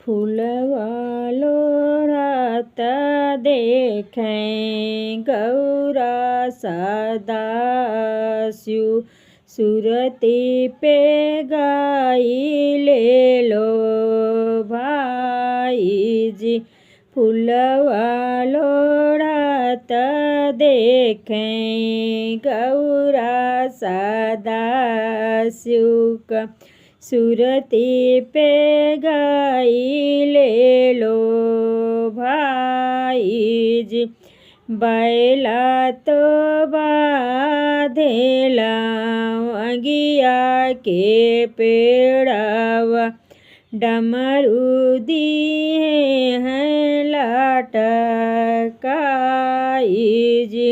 फूलवालो रात देखें गौरा सदाशिव सुरती पे गाई ले लो भाई जी। फूलवालो रात देखें गौरा सदाशिव का सुरती पे गाई ले लो भाई जी। बैला तो बाधेला अगिया के पेड़ावा डमरू दिए हैं लटकाई जी।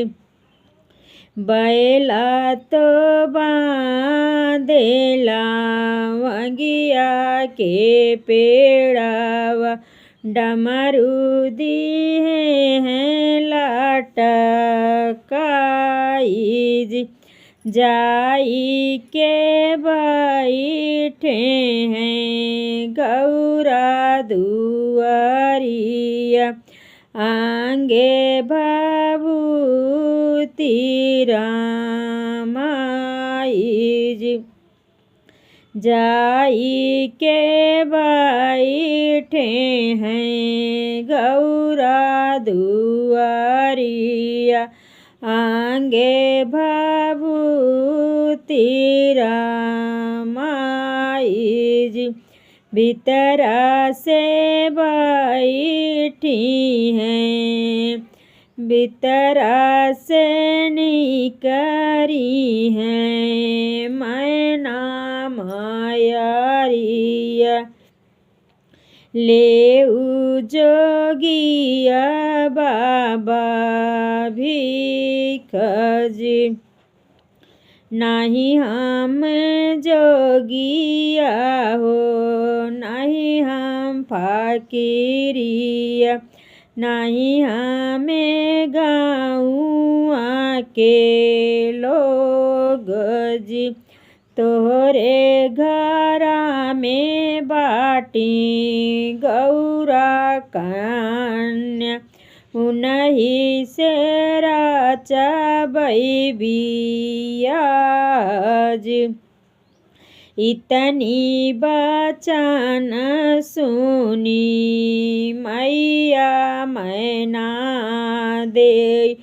बैला तो बांधेला अगिया के पेड़ावा डमरू दिए हैं लटकाई जी। जाई के बैठे हैं गौरा दुआरिया आंगे भभूति रामाई जी। जाई के बैठे हैं गौरा दुआरिया आंगे भभूति रामाई जी। भीतरा से बैठी हैं भीतरा से निकरी हैं मैना मायारिया लेऊ जोगिया बाबा भीख जी। नहीं हम जोगिया हो नहीं हम फकीरिया नहीं हमें गाँव के लोग जी। तोहरे घरा में बाटी गौरा कन्या उन्हीं से राचबई बिया जी। इतनी बचन सुनी मैया मैना दे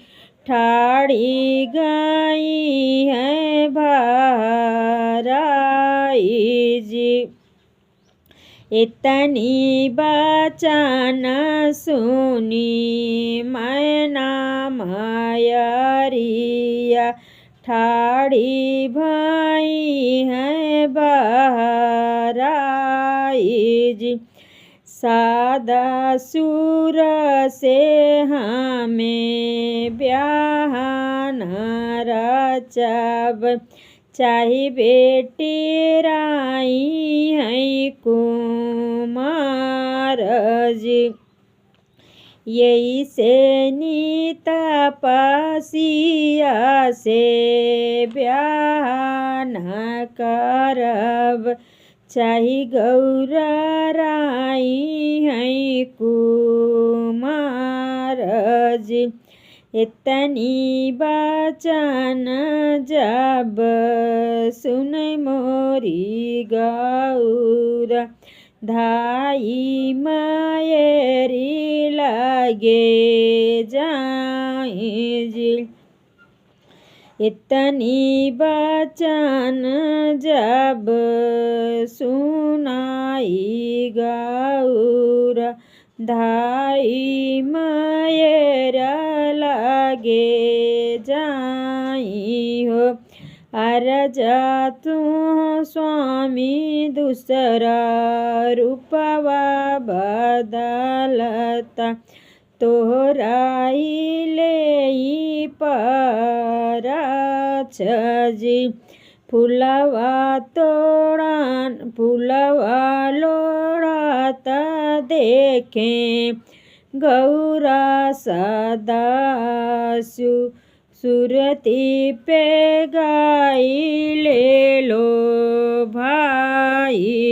ठाड़ी गई है भराई जी। इतनी बचन सुनी मैना मायारिया ठाड़ी भाई है बहराई जी। सादा सुर से हमें ब्याह न रचब चाहे बेटी राई है कुमार जी। यही से नीता तपसिया से ब्याह न करब चाहे गौरा राई है कुमार जी। इतनी बचन जब सुन मोरी गौरा धाई मायरी लगे जाई जी। इतनी बचन जब सुनाई गौरा धाई मायरा लगे जाई हो। अरजा तू स्वामी दूसरा रूपवा बदलता तोहराई ले परछ जी। फूलवा लोड़त देखें गौरा सदाशिव सुरती पे गाई ले लो भाई।